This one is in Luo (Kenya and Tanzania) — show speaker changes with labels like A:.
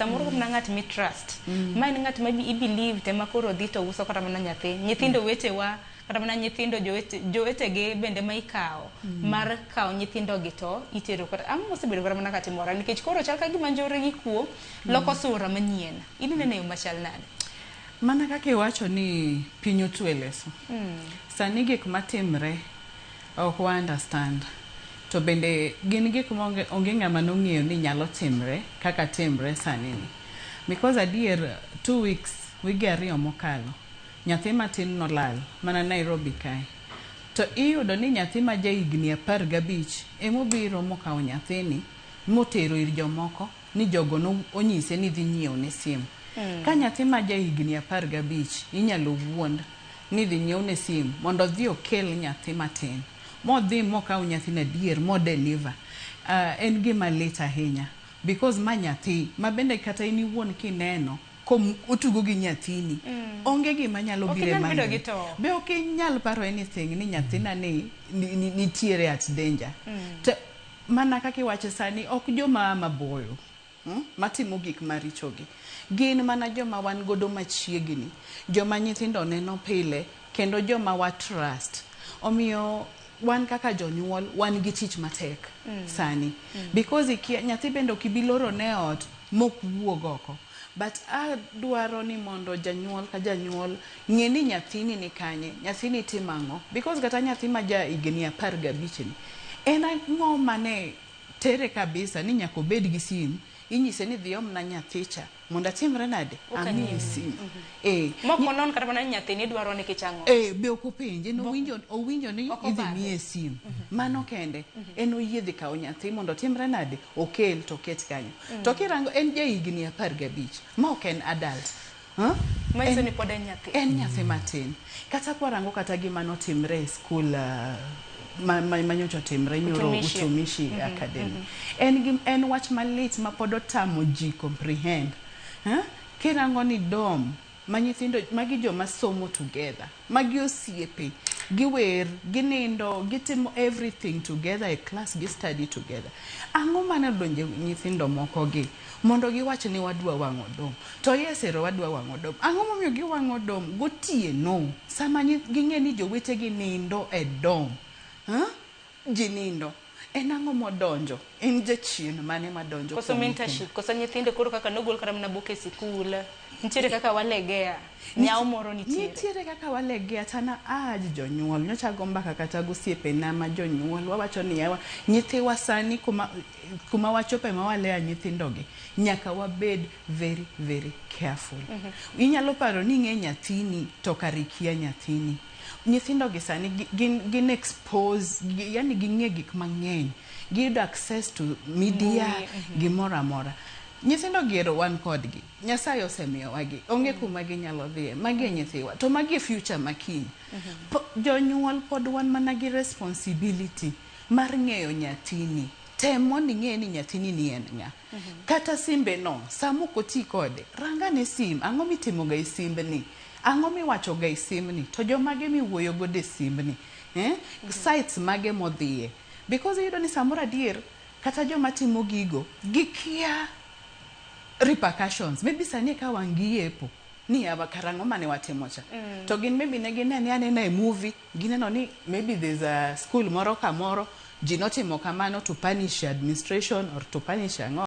A: samoro na ng'at mi trust ma en ng'at ma i believe te makoro dhi to uso kata mana nyathi nyithindo wetewa kata mana nyithindo jowetege bende ma ikawo mar kawo nyithindo gi to itero kata mosebedo kata mana katimora nikech koro chal ka gima njore gi kuo loko sura manyien inene yo machal nade
B: mana kaka iwacho ni piny otweleso sani gik matimre ok wa understand to bende gin gik onge ng'ama nong'eyo ni nyalo timre kaka timre sani ni because adier 2 weeks wige ariyo mokalo nyathi matin nolal mana Nairobi kae to iyudo ni nyathi ma ja higni 15 emobiro mokawo nyathini motero ir jomoko ni jogo no onyise ni dhi nyiewo ne simu ka nyathi ma ja higni 15 inyalo wuond ni dhi nyiewo ne simu mondo dhi okel nyathi matin modhi mokawo nyathi na dier modeliver en gima lit ahinya because ma nyathi ma bende kata ini wuon kineno kom utugo gi nyathini onge gima nyalo bire mang'e be ok inyal paro anything ni nyathina ni nitiere at danger mana kaka iwacho sani ok joma maboyo matimo gik marichogi gin mana joma wan godo machiegni joma nyithindo neno pile kendo joma wa trust omiyo wan kaka jonyuol wan gi tich matek sani because nyathi bende kibiloro ne ot mok wuog oko but adwaro ni mondo janyuol ka janyuol ng'e ni nyathini ni kanye nyathini timango because kata nyathi ma ja higni 15 ni en ang'o mane tere kabisa ni nyako bed gi sim inyise ni dhiom na nyathicha mondo atimre nade amiye sim
A: moko non kata mana nyathini dwaro ni kichango
B: be ok openje no owinjo ni idhi miye sim mano kende en oyiedhi kawo nyathi mondo timre nade okel to ket kanyo to kirango en ja higni 15 ma ok en adult
A: maiso ni pod en
B: nyathi matin kata kwarango kata gima notimre e skul manyocho timre nyoro Utumishi Academy en wach malit ma pod otamo ji comprehend kirango ni dom ma nyithindo magi joma somo together magi osiepe giwer ginindo gitimo everything together a class gi study together ang'o mana donje nyithindo moko gi mondo giwach ni wadwa wang'o dom to yesero wadwa wang'o dom ang'o momiyo giwang'o dom gotieno sama ging'e ni jowetegi nindo e dom jinindo en ang'o modonjo en jachien mane madonjo
A: koso mentorship koso nyithinde koro kaka nogol kata mana boke sikul nitiere kaka walegea nyao moro nitiere
B: kaka walegea tana jonyuol nyocha go mbaka kata gosiepe na ma jonyuol wawacho ni yawa nyithiwa sani kuma wachope ma walea nyithindogi nyaka wabed very very careful inyalo paro ni ng'e nyathini to karikia nyathini nyithindo gi sani gin expose yani ging'e gik mang'eny giyudo access to media gimoro amora nyithindo gero wan kodgi Nyasaye osemiyo wagi onge kuma ginyalo dhiye magi nyithiwa to magi future makiny jonyuol pod wan mana gi responsibility mar ng'eyo nyathini temo ni ng'e ni nyathini ni en ng'a kata simbe no samoko ti kode rangane sim ang'o mitimo ga simbni ang'o miwacho ga simni to jomage miwuoyo godo e simbni sites mage modhiye because iyudo ni samoro adier kata joma timo gigo gikia repercussions maybe sani ka wangiepo ni yawa karang'o mane watimo cha to gin maybe ne ginene anena e movie gineno ni maybe there's a school moro kamoro ji notimo kamano to punish administration or to punish ang'o